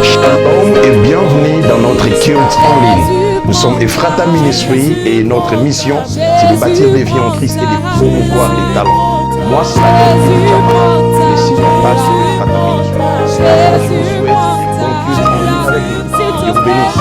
Shalom et bienvenue dans notre culte en ligne. Nous sommes Ephrata Ministry et notre mission, c'est de bâtir des vies en Christ et de promouvoir les talents. Moi, c'est la et si on passe sur Ephrata Ministry, je vous souhaite un bon culte en ligne avec nous. Dieu vous bénisse.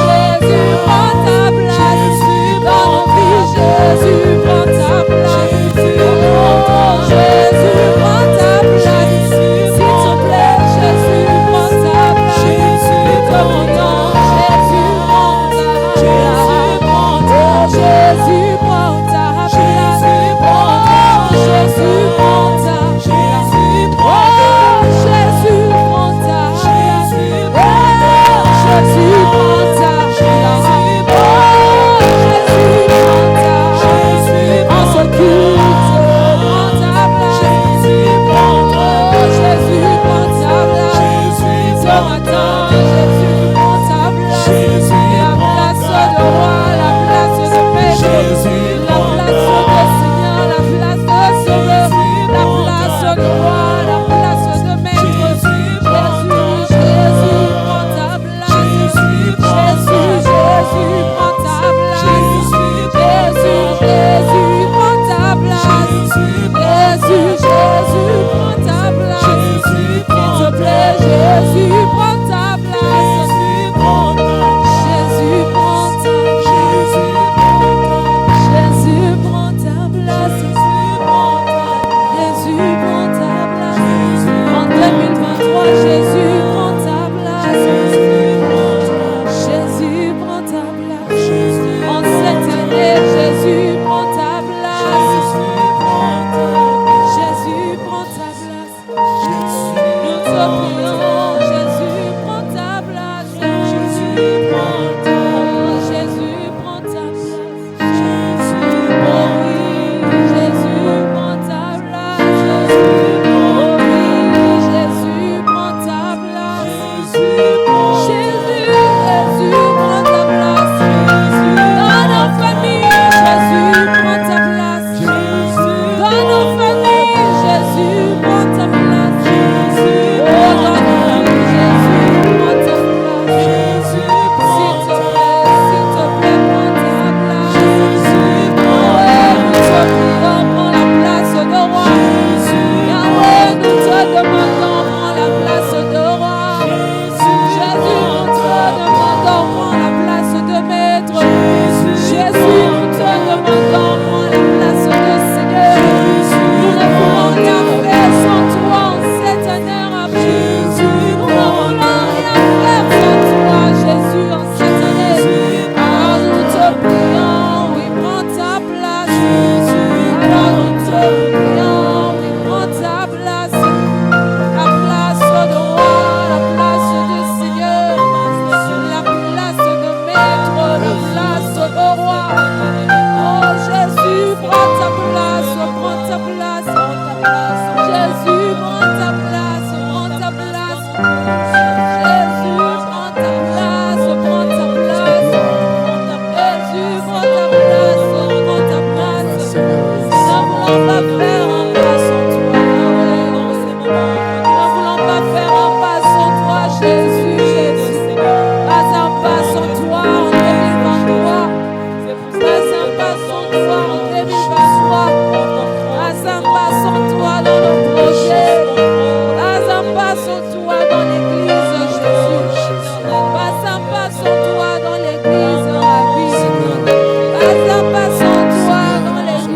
Jésus, prends ta place. Jésus, prends ta place. S'il te plaît, Jésus, prends ta place. Jésus, prends ta place. Jésus, prends ta place. Jésus, prends ta place. Jésus, prends ta place. Jésus, prends ta place. Jésus, prends ta place. Jésus, prends ta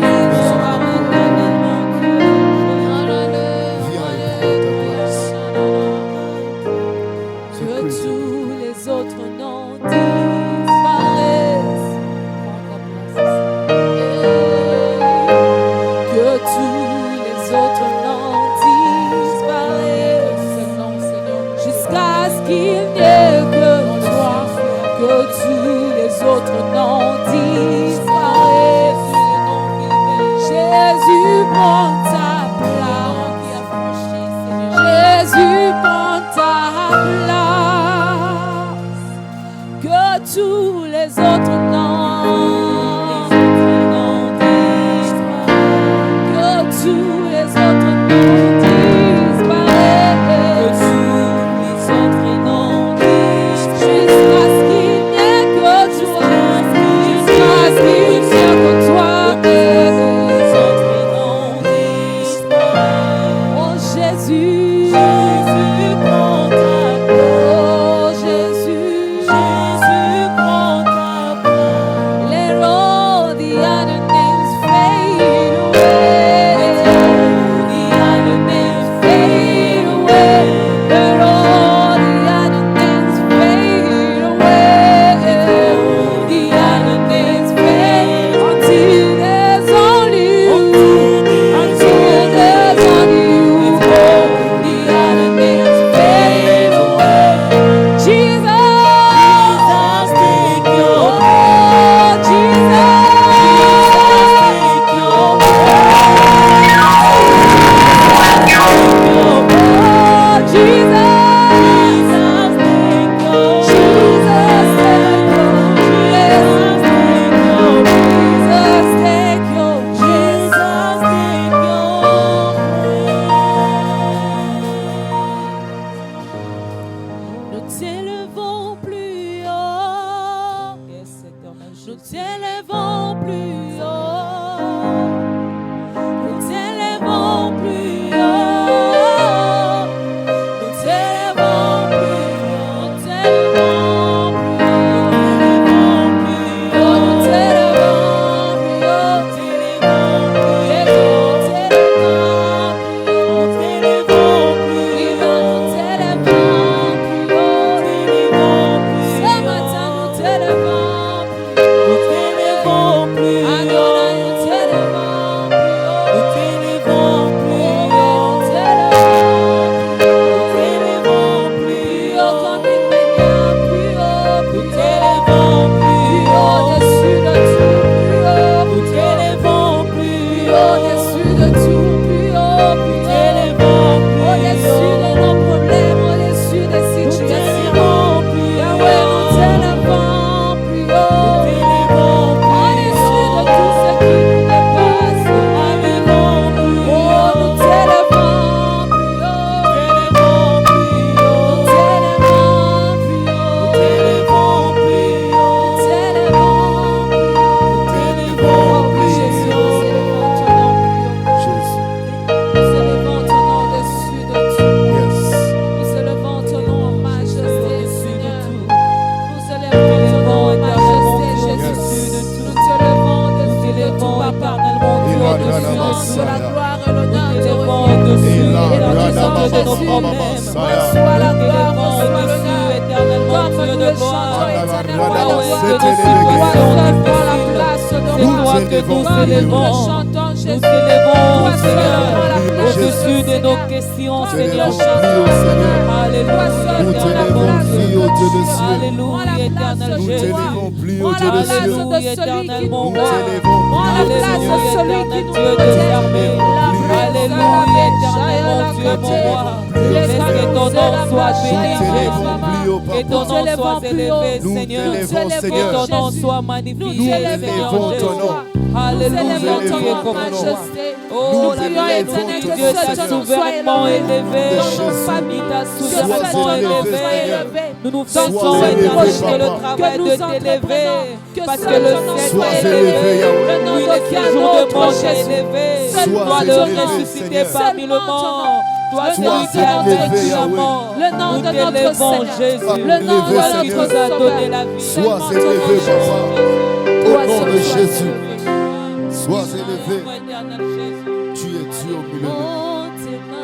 tous les autres noms disparaissent. Jésus, Jésus prend ta place. Oh Jésus, Jésus prend ta place. Let all the other names fade away. Let all the other names fade away. Let all the other names fade away. Let all the other names fade until there's only you. Until there's only you. All the other names fade away. Jesus, take your place. Jesus, take your place. Jesus, take your Jesus, take your Jesus, take your Jesus, take your Nous t'élevons plus haut. Nous t'élevons plus haut. Nous t'élevons plus haut. Nous t'élevons plus haut. Nous t'élevons plus haut. Nous t'élevons plus haut. Nous t'élevons plus haut. Ce matin nous t'élevons plus haut. Adonai, nous t'élevons plus haut. Nous t'élevons plus haut. Nous t'élevons plus haut. Comme une manière plus haut. Nous t'élevons plus haut. Au-dessus de tout, plus haut. Nous t'élevons plus haut. Au-dessus de tout, plus haut. Nous t'élevons plus haut. Au-dessus de nos problèmes, au-dessus des situations. Yahweh, nous t'élevons plus haut. Au-dessus de tout ce qui nous dépasse. Oh, nous t'élevons plus haut. Nous t'élevons plus haut. Nous t'élevons plus haut. Nous t'élevons plus haut. Jésus, nous élevons ton nom plus haut. Nous élevons ton nom au-dessus de tout. Nous élevons ton nom en majesté, Seigneur. Nous élevons ton nom en majesté, Jésus. Nous te levons au-dessus de tout, Papa. Au-dessus de la gloire et l'honneur te revient. Et dans le nom de Jésus, reçois la gloire, reçois l'honneur. Comme nous le chantons éternellement, la gloire de Dieu, toi seul prends la place de Nous roi. t'élevons, Comme nous le chantons, Jésus, toi seul prends la place au-dessus de nos Seigneur. questions, Toi Seigneur. seul chantons, Seigneur. Toi Alléluia. seul Nous prends la t'élevons place plus de haut, Dieu. Dieu de cieux. Prends Alléluia, la place éternel de Jésus. Jésus. Plus Prends haut, la Dieu de place cieux. de celui qui Éternel, nous mon honore. roi. Prends la place de Alléluia, celui qui éternel nous Dieu des armées. Alléluia, éternel mon Dieu, mon roi. Laisse que ton nom soit béni, Jésus. Que ton nom soit élevé, Nous Seigneur. t'élevons, Que Seigneur. ton nom soit Nous magnifié, t'élevons Seigneur ton Jésus. nom. Alléluia, Nous élevons tu ton es nom en comme nous. majesté. Oh, Nous la prions, bénédiction éternel, de que Dieu seul t'a ton nom soit souverainement élevé élevé. dans nos familles. T'a Que seul souverainement ton nom soit élevé. élevé. Nous nous Dans faisons, tous les éternel, projets le que travail nous de t'élever. entreprenons. Parce Que que seul le ton nom ciel soit est élevé. élevé. Le nom Oui, le d'aucun séjour de autre, mort est Jésus. élevé. Seulement Toi, ton le nom. ressuscité parmi le Seulement ton mort. nom. Toi, Le nom celui qui a de notre vaincu la Dieu. mort. Le nom Nous de notre t'élevons, Seigneur. Jésus. Le nom de Toi qui notre nous as donné Sauveur. la vie. Seulement Sois ton nom, élevé, Jésus. papa. Au Toi nom seul de sois Jésus. élevé. Sois élevé. Éternel Jésus. Tu es Dieu au milieu de nous.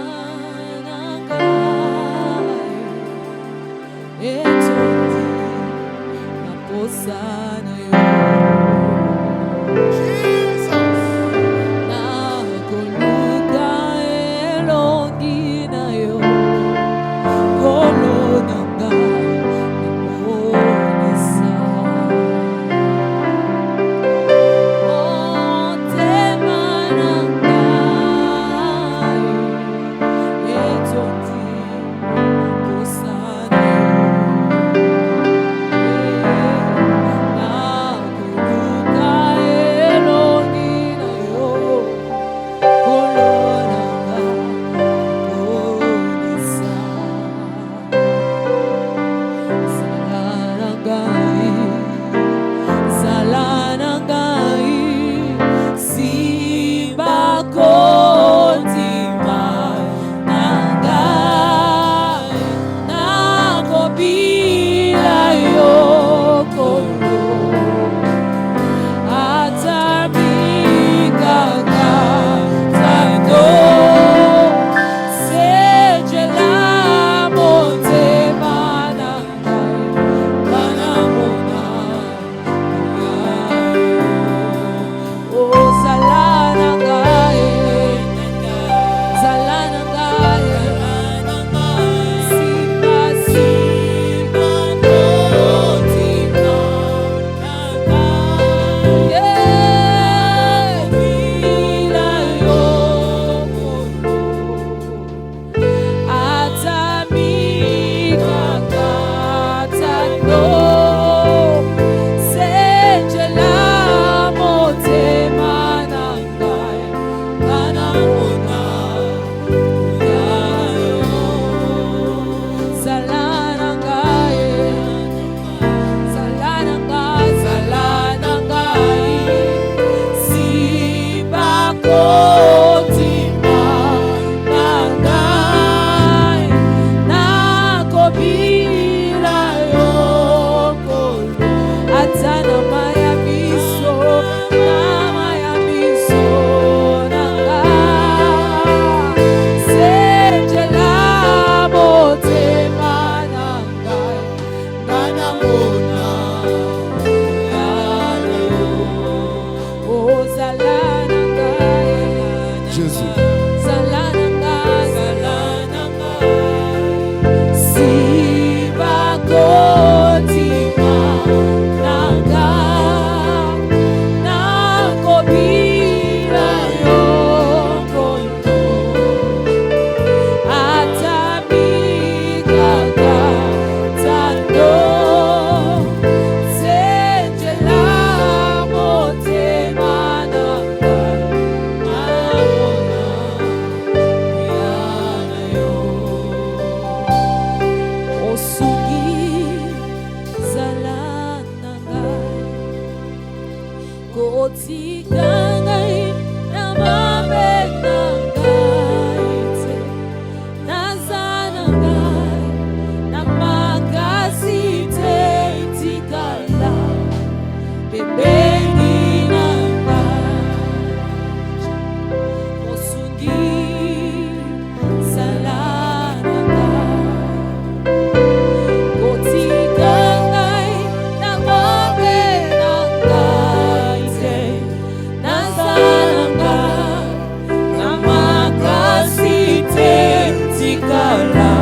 tikala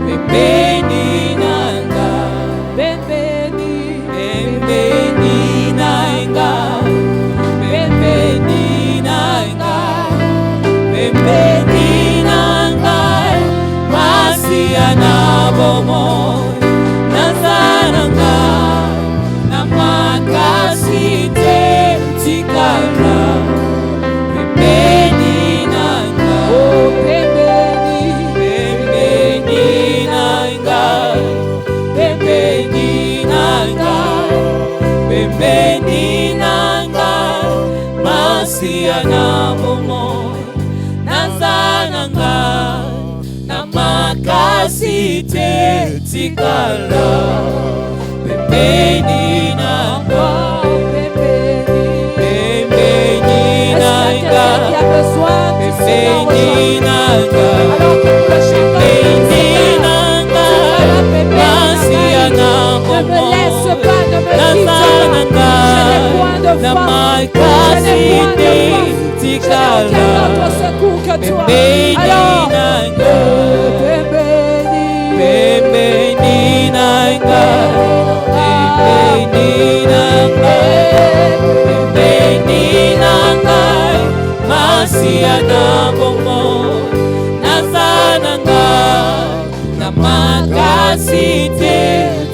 pembeni nanga pembeni nanga pembeni nanga pembeni nanga masia na bomo nazananga na makasite tikala pembeni nanga pembeni nanga pembeni nanga pembeni nanga masia na bomo nazananga na makasite tikala pembeni nanga pembeni nanga pembeni nanga pembeni nanga masia na bomo nazananga na makasite tikala pembeni nanga pembeni nanga pembeni nanga pembeni nanga masia na bomo nazananga na makasite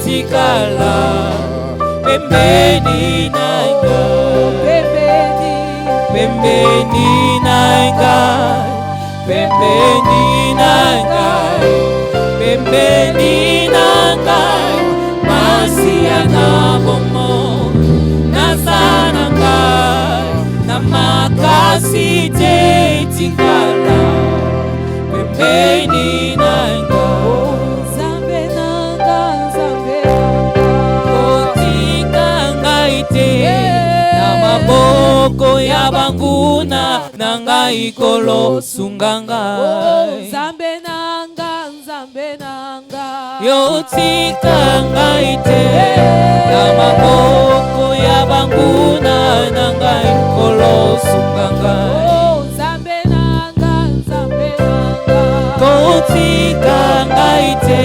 tikala pembeni nanga pembeni nanga pembeni nanga pembeni nanga masia na bomo nazananga na makasite tikala pembeni nanga zambe nanga kotika ngai te na maboko ya banguna na ngai kolosunga ngai zambe nanga yotika ngai te na maboko ya banguna na ngai kolosunga ngai zambe nanga kotika ngai te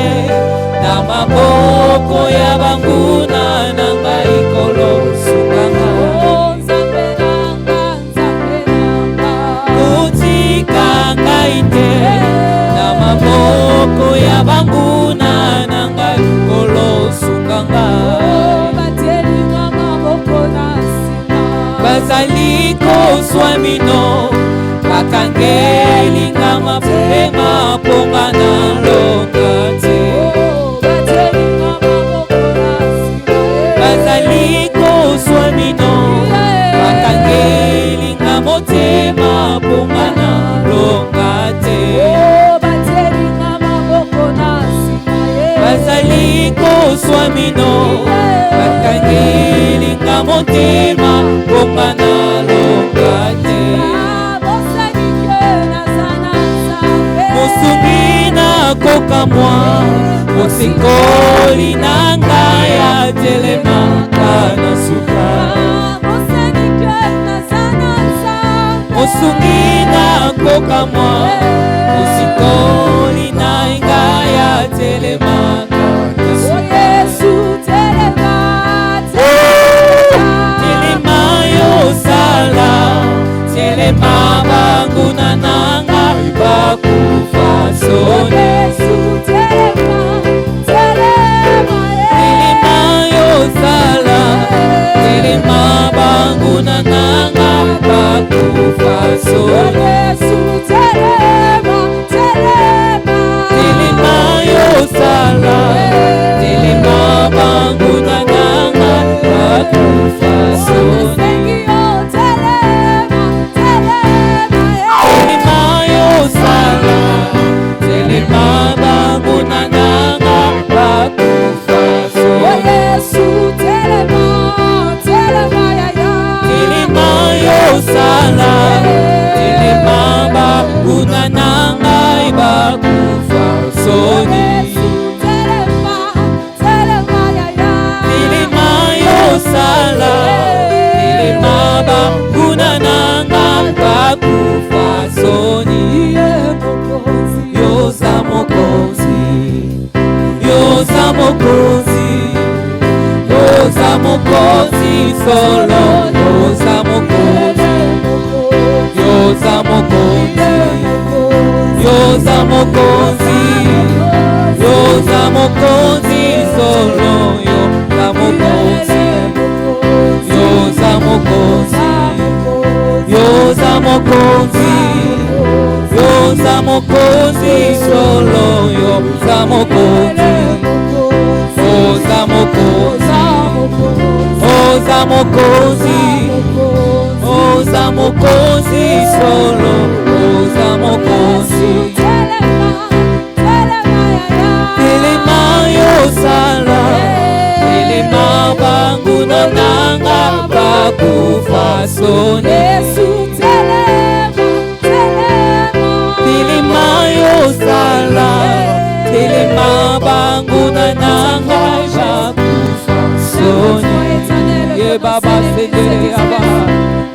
na maboko ya banguna na ngai kolosunga ngai zambe nanga kotika ngai te na maboko ya banguna na ngai kolosunga ngai bazali kozwa mino bakangelinga mapema mponga na longa te bazali kozwa mino bakangelinga motema mponga na longa te bazali kozwa mino bakangelinga motema mponga na longa te mosungi na kokamwa mosikoli na ngai ya telemaka na suka mosungi na kokamwa mosikoli na ngai ya telemaka na suka telema yosala telema banguna na ngai bakufa soni telema yosala telema banguna na ngai bakufa soni telema yosala telema banguna na ngai bakufa soni telema mokozi solo, yoza mokozi, yoza mokozi, yoza mokozi, yoza mokozi solo, yoza mokozi, yoza mokozi, yoza mokozi, yoza mokozi solo, yoza mokozi, yoza mokozi, yoza mokozi, yoza mokozi solo, yoza mokozi. Telema yosala, telema bangu na nanga bakufa sone. Telema yosala, telema bangu na nanga bakufa sone. Ye baba seke yaba,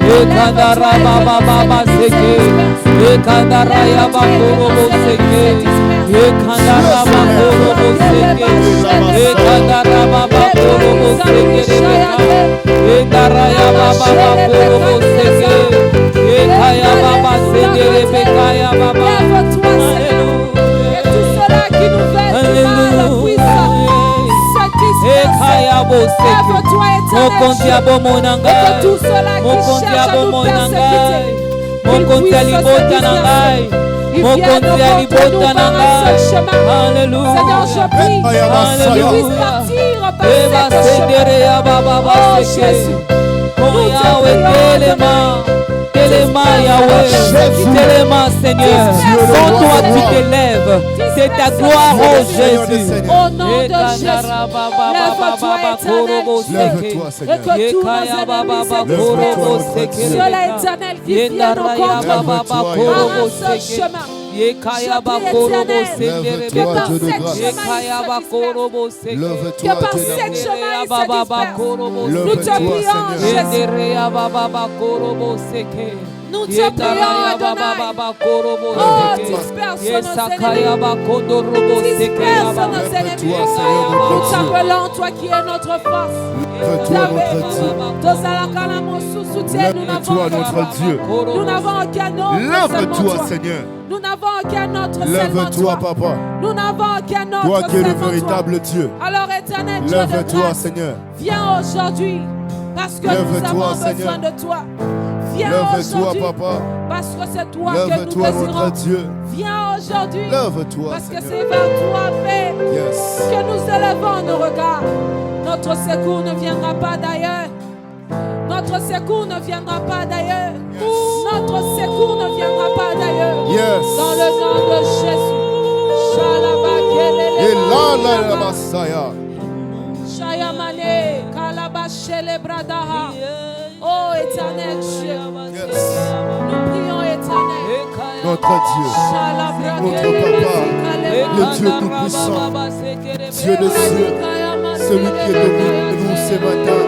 ye kandara baba baba seke, ye kandara yaba korobo seke, ye kandara baba korobo seke, ye kandara baba korobo seke, ye kandara yaba baba korobo seke, ye kaya baba seke, ye kaya baba. Mokonzi abo monangai, mokonzi abo monangai, mokonzi alibota nangai, mokonzi alibota nangai. Alléluia, alléluia. Eba sendere ya baba baseke. Oh Yahweh, Téléma Yahweh, Téléma Seigneur. Sans toi tu t'élèves, c'est ta gloire, oh Jésus. Au nom de Jésus, lève-toi éternel, Lève-toi, Seigneur. et que tous nos ennemis se Dieu l'éternel qui vient au contre Lève-toi, par un seul chemin. Lève-toi, Que Dieu par de grâce. Lève-toi, que par Dieu cette d'amour. chemin il se disperse. Nous te Lève-toi, prions, Seigneur. Jésus. Nous te prions, Adonai. Oh, disperse nos ennemis. Disperse nos ennemis. Lève-toi, Seigneur, Nous notre Dieu. t'appelons, toi qui es notre force. Lève-toi, notre Dieu. Lève-toi, notre Dieu. Nous n'avons aucun autre seulement Lève-toi, toi. Seigneur. Nous n'avons aucun autre seulement Lève-toi, toi. Papa. Nous n'avons aucun autre Toi qui es le seulement toi. véritable Dieu. Alors éternel Dieu de Lève-toi, grâce, Seigneur. viens aujourd'hui parce que nous Lève-toi, avons Seigneur. besoin de toi. Viens Lève-toi, aujourd'hui Papa. parce que c'est toi que nous Lève-toi, notre désirons. Dieu. Viens aujourd'hui Lève-toi, parce que Seigneur. c'est vers toi, Père, Yes. que nous élevons nos regards. Notre secours ne viendra pas d'ailleurs. Notre secours ne viendra pas d'ailleurs. Notre secours ne viendra pas d'ailleurs. Yes. Dans le nom de Jésus. Et là, la Messiah. Shayamane, Kalabashele Bradaha. Oh éternel Dieu, Yes. nous prions éternel. Notre Dieu. Notre Papa. Le Dieu tout-puissant. Dieu de cieux. Celui qui est debout de nous ce matin.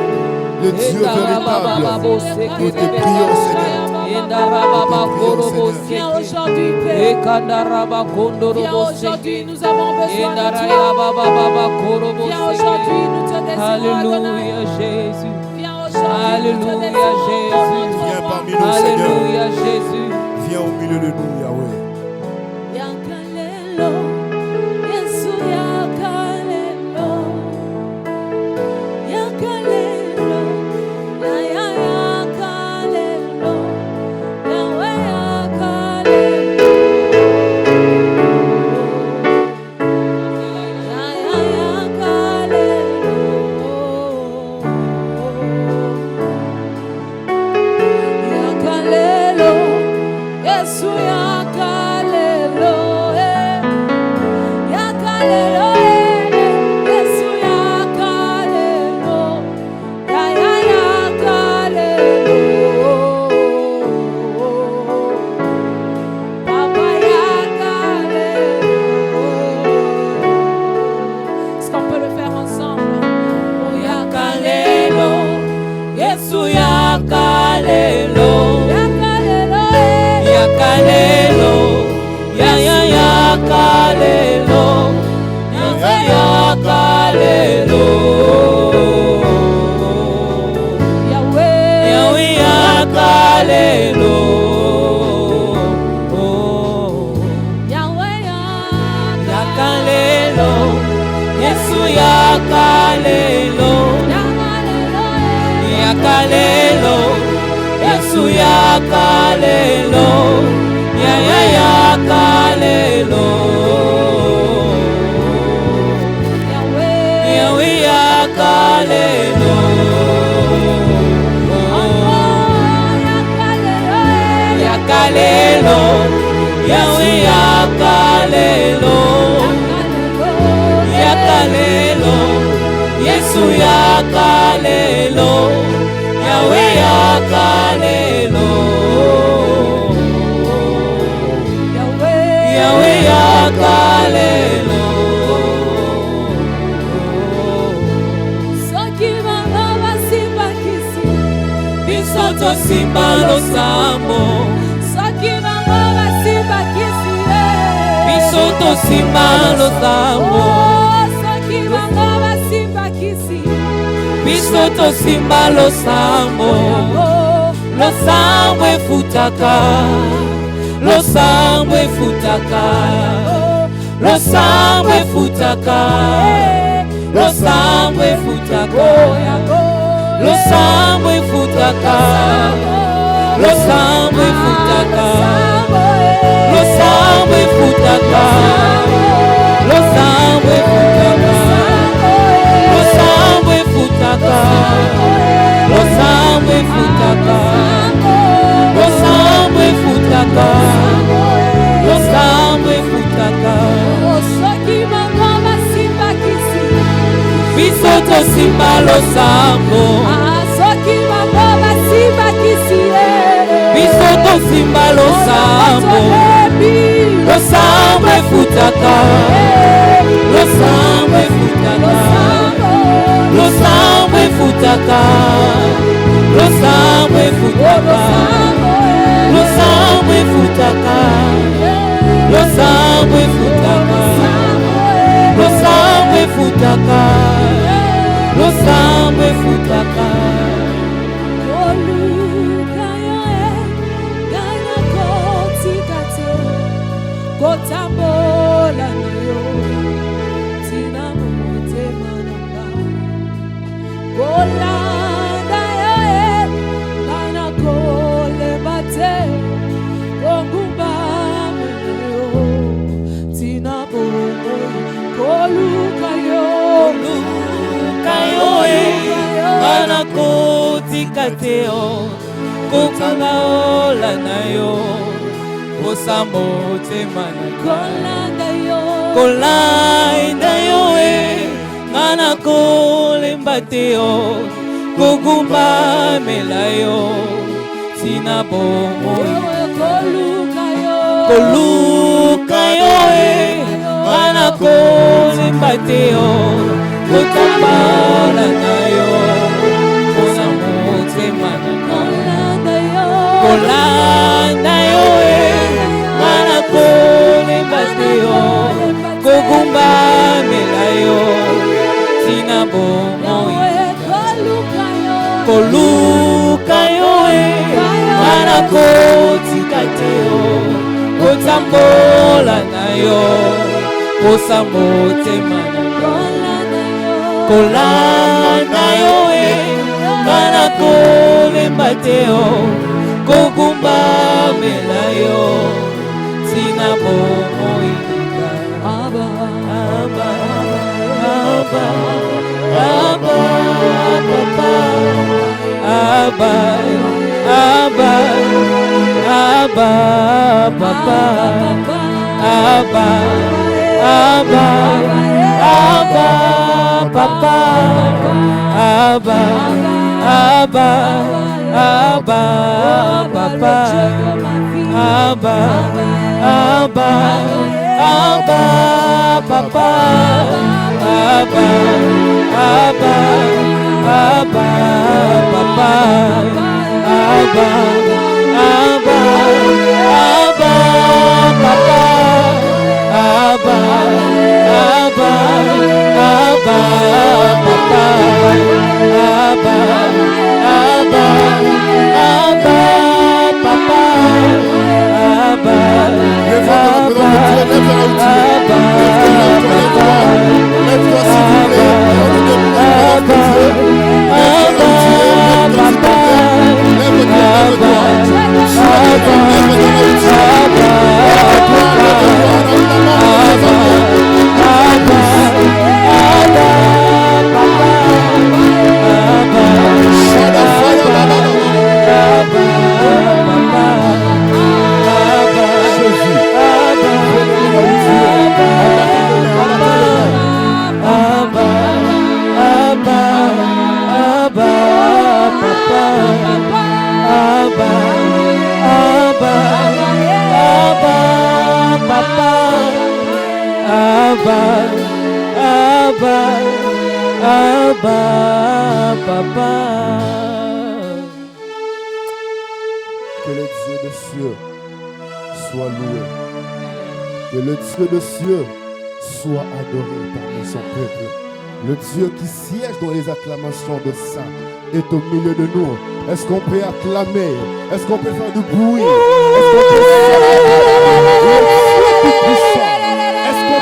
Le Dieu véritable. Nous te prions, Seigneur. Viens aujourd'hui, Père. Viens aujourd'hui, nous avons besoin de toi. Viens aujourd'hui, nous te désirons, Adonai. Alléluia Jésus. Viens aujourd'hui, nous te Alléluia désirons, Jésus. notre Viens roi. parmi nous, Seigneur. Alléluia Jésus. Viens au milieu de nous, Yahweh. Yakalelo, Yesu yakalelo. Yakalelo, yakalelo. Yahweh yakalelo. Yakalelo, Yesu yakalelo, yakalelo, Yesu yakalelo, yakalelo, Papa yakalelo. Est-ce qu'on peut le faire ensemble? Oh yakalelo, Yesu yakalelo. Yakalelo, ya yakalelo, ya yakalelo. yakalelo, Yesu yakalelo, yakalelo, Yesu yakalelo, yakalelo, Yahweh yakalelo, yakalelo, Yahweh yakalelo, yakalelo, Yesu yakalelo, Yahweh yakalelo, Yahweh yakalelo. Soki bango basimbakisi, Biso tosimba losambo, soki bango basimbakisi, biso tosimba losambo, soki bango basimbakisi, biso tosimba losambo, losambo efutaka, losambo efutaka, losambo efutaka, losambo efutaka, losambo efutaka, losambo efutaka, losambo efutaka, losambo efutaka, losambo efutaka, losambo efutaka, losambo efutaka, losambo efutaka. soki bango basimbakisi, Biso tosimba losambo, soki bango basimbakisi, biso tosimba losambo, losambo efutaka, losambo efutaka, losambo efutaka, losambo efutaka, losambo efutaka, losambo efutaka, losambo efutaka, losambo efutaka. koluka yo ngai nakotika te kotambola na yo tina motema na ngai kolanda yo ngai nakolemba te kogumbama na yo tina bomoi koluka yo Kayoe, bana kotika teo, kokanga ola na yo, kosambo te manaka, kolanda yo kolainda yo bana kolemba teo, kogumba mela yo, sina bomoi, koluka yo koluka yo bana kolemba teo, kotambala na yo, kosambo te manaka. Kolanda yo mana kolemba te yo, kogumba mela yo, tina bomoi. Koluka yo mana kotika te yo, kotambola na yo, kosambo te manaka. Kolanda yo mana kolemba te yo, kogumba mela yo, tina bomoi. Abba, Abba, Abba, Abba, Papa, Abba, Abba, Abba, Papa, Abba, Abba, Abba, Papa, Abba, Abba, Abba, Papa, Abba, Abba, Abba, Papa, Abba, Abba, Abba, Papa, Abba, Abba, Abba, Papa, Abba, Abba, Abba, Papa, Abba, Abba, Abba, Papa, Abba, Abba, Abba, Abba, Papa. Que le Dieu des cieux soit loué. Que le Dieu des cieux soit adoré parmi son peuple. Le Dieu qui siège dans les acclamations de saints est au milieu de nous. Est-ce qu'on peut acclamer? Est-ce qu'on peut faire du bruit? Est-ce qu'on peut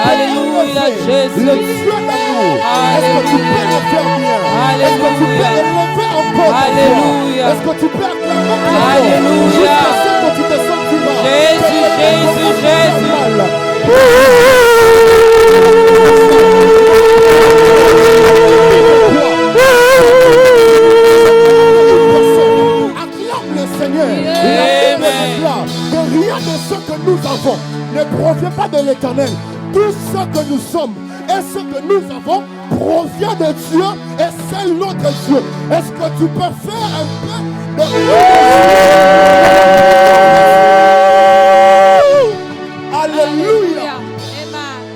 Alléluia, Jésus. le Dieu d'amour? Est-ce que tu peux le faire bien? Est-ce que tu peux Alléluia. le lever encore? Alléluia. Est-ce que tu peux acclamer encore? Alléluia. Jusqu'à ce que tu te sentiras. Jésus, Jésus, Jésus. Acclame le Seigneur. Amen. La Bible déclare que rien de ce que nous avons ne provient pas de l'Éternel. Tout ce que nous sommes et ce que nous avons provient de Dieu et c'est notre Dieu. Est-ce que tu peux faire un peu de... Alléluia.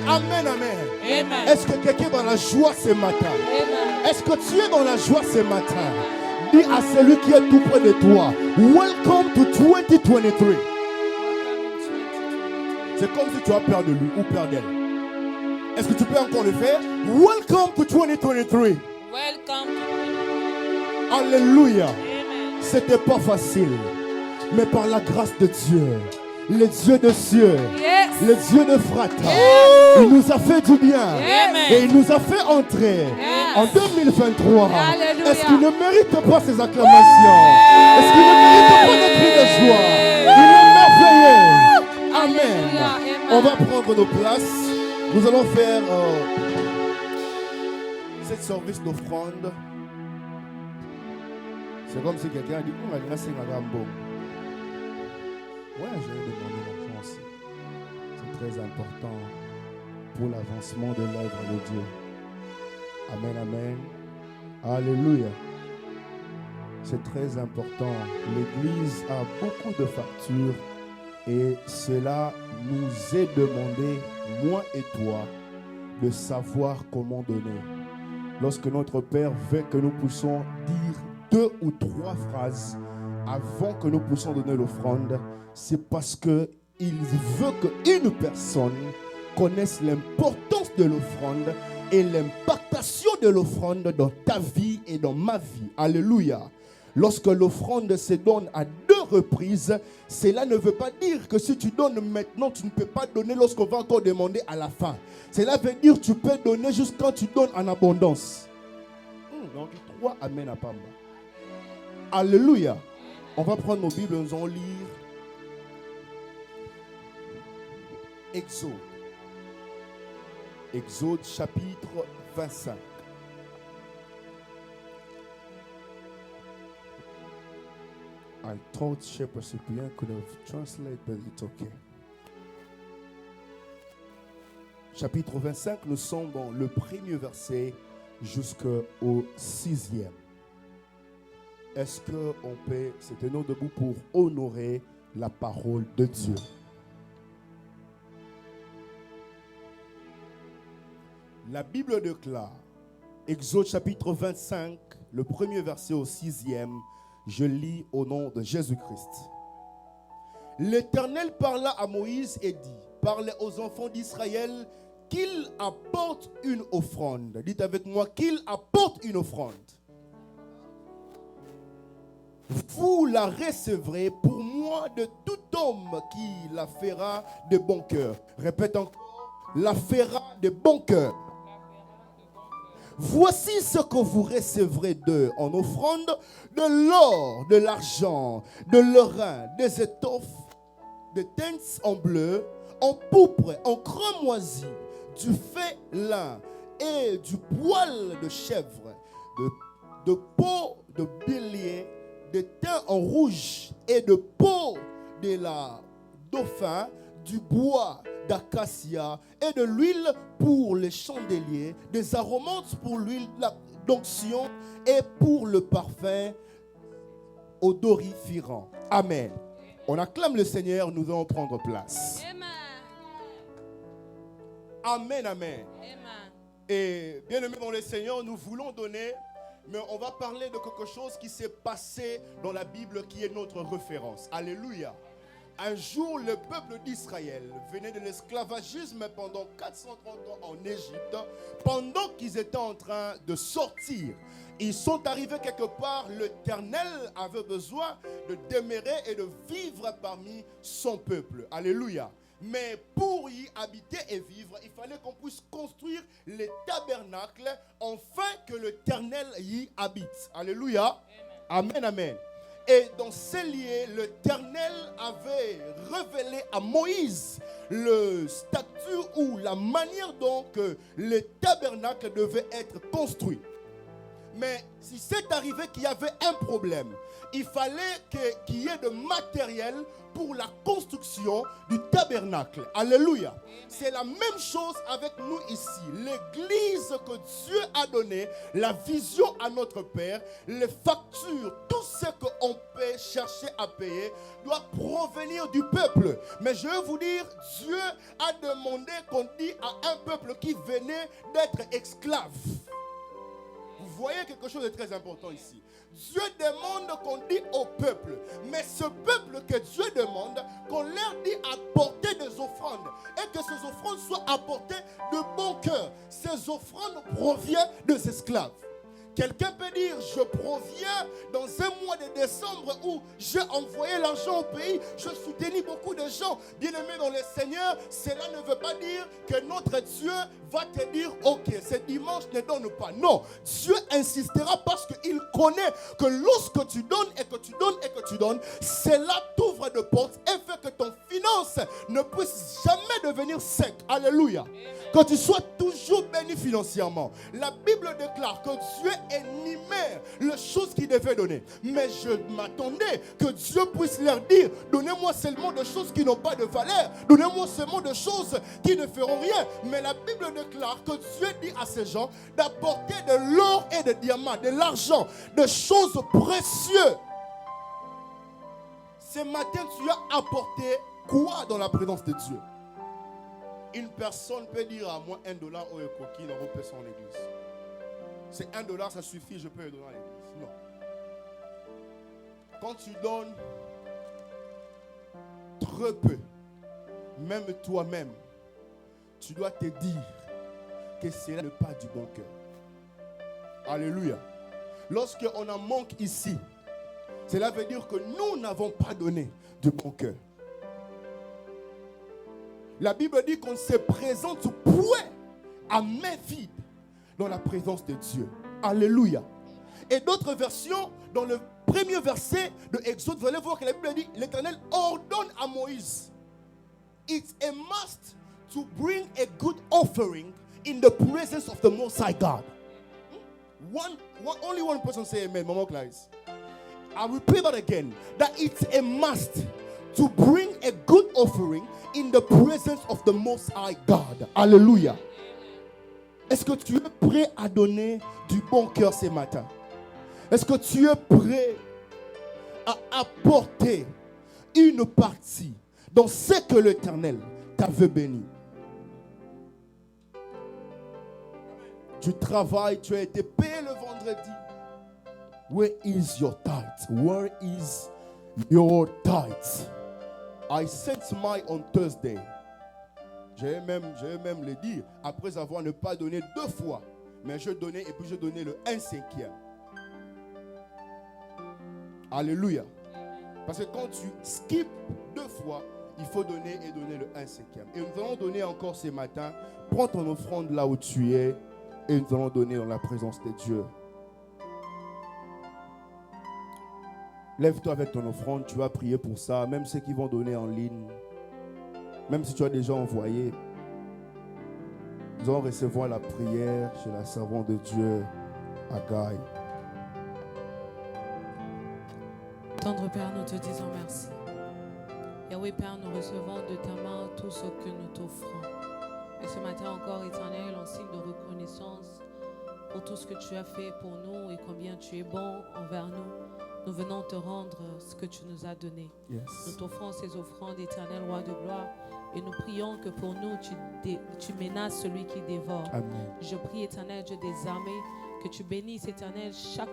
Amen, amen. Amen. Est-ce que quelqu'un est dans la joie ce matin? Amen. Est-ce que tu es dans la joie ce matin? Dis à celui qui est tout près de toi, welcome to 2023. C'est comme si tu as peur de lui ou peur d'elle. Est-ce que tu peux encore le faire? Welcome to 2023. Welcome. Alléluia. Amen. C'était pas facile, mais par la grâce de Dieu, le Dieu des cieux, Yes. le Dieu de Frata, il nous a fait du bien. Amen. Et il nous a fait entrer en 2023. Alléluia. Est-ce qu'il ne mérite pas ces acclamations? Est-ce qu'il ne mérite pas de cris de joie? Il est merveilleux. Amen. Alléluia. Amen. On va prendre nos places. Nous allons faire cette service d'offrande. C'est comme si quelqu'un a dit, on va grâce à Madame Bon. Ouais, j'ai demandé l'argent aussi. C'est très important pour l'avancement de l'œuvre de Dieu. Amen, amen. Alléluia. C'est très important. L'Église a beaucoup de factures et cela nous est demandé, moi et toi, de savoir comment donner. Lorsque notre Père veut que nous puissions dire 2 ou 3 phrases avant que nous puissions donner l'offrande, c'est parce qu'il veut qu'une personne connaisse l'importance de l'offrande et l'impactation de l'offrande dans ta vie et dans ma vie. Alléluia. Lorsque l'offrande se donne à 2 reprises, cela ne veut pas dire que si tu donnes maintenant, tu ne peux pas donner lorsqu'on va encore demander à la fin. Cela veut dire que tu peux donner juste quand tu donnes en abondance. Donc 3, amen à Pamba. Alléluia. On va prendre nos Bibles, nous allons lire Exode. Exode chapitre 25. I thought Shepherd Cyprien could have translated, but it's okay. Chapitre 25, nous sommes dans le premier verset jusqu'au 6e. Est-ce qu'on peut se tenir debout pour honorer la parole de Dieu? La Bible déclare, Exode chapitre 25, le premier verset au 6e, je lis au nom de Jésus-Christ. L'Éternel parla à Moïse et dit, parlez aux enfants d'Israël qu'ils apportent une offrande. Dites avec moi, qu'ils apportent une offrande. Vous la recevrez pour moi de tout homme qui la fera de bon cœur. Répète encore, la fera de bon cœur. Voici ce que vous recevrez d'eux en offrande: de l'or, de l'argent, de l'orin, des étoffes, des teintes en bleu, en pourpre, en cramoisi, du lin et du poil de chèvre, de peau de bélier, de thym en rouge et de peau de la dauphin, du bois d'acacia et de l'huile pour les chandeliers, des aromates pour l'huile d'onction et pour le parfum odoriférant. Amen. On acclame le Seigneur, nous allons prendre place. Amen. Amen, amen. Amen. Et bien aimés dans le Seigneur, nous voulons donner, mais on va parler de quelque chose qui s'est passé dans la Bible qui est notre référence. Alléluia. Un jour, le peuple d'Israël venait de l'esclavagisme pendant 430 ans en Égypte. Pendant qu'ils étaient en train de sortir, ils sont arrivés quelque part. L'Éternel avait besoin de demeurer et de vivre parmi son peuple. Alléluia. Mais pour y habiter et vivre, il fallait qu'on puisse construire les tabernacles afin que l'Éternel y habite. Alléluia. Amen, amen. Et dans ces lieux, l'Éternel avait révélé à Moïse le statut ou la manière dont le tabernacle devait être construit. Mais si c'est arrivé qu'il y avait un problème, il fallait qu'il y ait de matériel pour la construction du tabernacle. Alléluia. C'est la même chose avec nous ici. L'église que Dieu a donnée, la vision à notre Père, les factures, tout ce qu'on peut chercher à payer doit provenir du peuple. Mais je veux vous dire, Dieu a demandé qu'on dise à un peuple qui venait d'être esclave. Vous voyez quelque chose de très important ici. Dieu demande qu'on dise au peuple, mais ce peuple que Dieu demande, qu'on leur dit apporter des offrandes et que ces offrandes soient apportées de bon cœur. Ces offrandes proviennent des esclaves. Quelqu'un peut dire, je proviens dans un mois de décembre où j'ai envoyé l'argent au pays, je soutenu beaucoup de gens. Bien-aimés dans le Seigneur, cela ne veut pas dire que notre Dieu va te dire, ok, ce dimanche ne donne pas. Non, Dieu insistera parce qu'il connaît que lorsque tu donnes et que tu donnes et que tu donnes, cela t'ouvre de portes et fait que ton finance ne puisse jamais devenir sec. Alléluia. Que tu sois toujours béni financièrement. La Bible déclare que Dieu énumère les choses qu'il devait donner. Mais je m'attendais que Dieu puisse leur dire, donnez-moi seulement des choses qui n'ont pas de valeur. Donnez-moi seulement des choses qui ne feront rien. Mais la Bible déclare que Dieu dit à ces gens d'apporter de l'or et des diamants, de l'argent, des choses précieuses. Ce matin, tu as apporté quoi dans la présence de Dieu? Une personne peut dire à moi $1 au coquille dans vos personnes en l'église. C'est $1, ça suffit, je peux le donner à l'église. Non. Quand tu donnes très peu, même toi-même, tu dois te dire que cela n'est pas du bon cœur. Alléluia. Lorsqu'on en manque ici, cela veut dire que nous n'avons pas donné du bon cœur. La Bible dit qu'on se présente point à main vide dans la présence de Dieu. Alléluia. Et d'autres versions, dans le premier verset de Exode, vous allez voir que la Bible dit, l'Éternel ordonne à Moïse, it's a must to bring a good offering in the presence of the Most High God. Only one person say amen, Mama Clarice. I repeat that again, that it's a must to bring a good offering in the presence of the Most High God. Alléluia. Est-ce que tu es prêt à donner du bon cœur ce matin? Est-ce que tu es prêt à apporter une partie dans ce que l'Éternel t'avait béni? Tu travailles, tu as été payé le vendredi. Where is your tithe? Where is your tithe? I sent mine on Thursday. Je vais même le dire, après avoir ne pas donné 2 fois, mais je donnais et puis je donnais le 1/5. Alléluia. Parce que quand tu skips 2 fois, il faut donner et donner le 1/5. Et nous allons donner encore ce matin. Prends ton offrande là où tu es et nous allons donner dans la présence de Dieu. Lève-toi avec ton offrande, tu vas prier pour ça, même ceux qui vont donner en ligne, même si tu as déjà envoyé. Nous allons recevoir la prière chez la servante de Dieu, Agai. Tendre Père, nous te disons merci. Yahweh Père, nous recevons de ta main tout ce que nous t'offrons. Et ce matin encore, Éternel, en signe de reconnaissance pour tout ce que tu as fait pour nous et combien tu es bon envers nous. nous venons te rendre ce que tu nous as donné. Nous Yes. t'offrons ces offrandes, éternel roi de gloire, et nous prions que pour nous, tu menaces celui qui dévore. Amen. Je prie, éternel Dieu des armées, que tu bénisses, éternel, chaque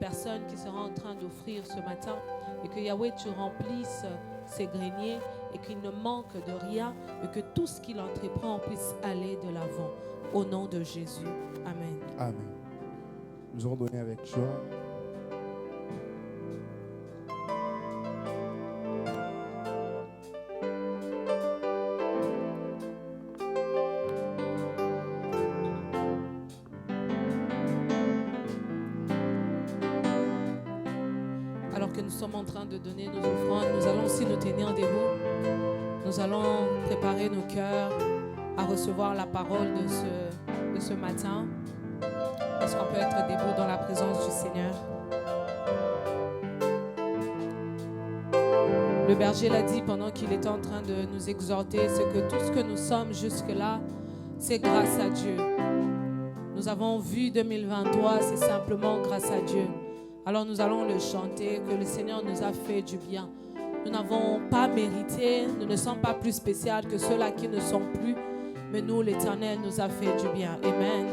personne qui sera en train d'offrir ce matin, et que Yahweh, tu remplisses ses greniers, et qu'il ne manque de rien, et que tout ce qu'il entreprend puisse aller de l'avant. Au nom de Jésus. Amen. Amen. Nous allons donner avec joie. Alors que nous sommes en train de donner nos offrandes, nous allons aussi nous tenir debout. Nous allons préparer nos cœurs à recevoir la parole de ce matin. Est-ce qu'on peut être debout dans la présence du Seigneur? Le berger l'a dit pendant qu'il était en train de nous exhorter, c'est que tout ce que nous sommes jusque-là, c'est grâce à Dieu. Nous avons vu 2023, c'est simplement grâce à Dieu. Alors nous allons le chanter, que le Seigneur nous a fait du bien. Nous n'avons pas mérité, nous ne sommes pas plus spéciaux que ceux-là qui ne sont plus, mais nous, l'Éternel nous a fait du bien. Amen.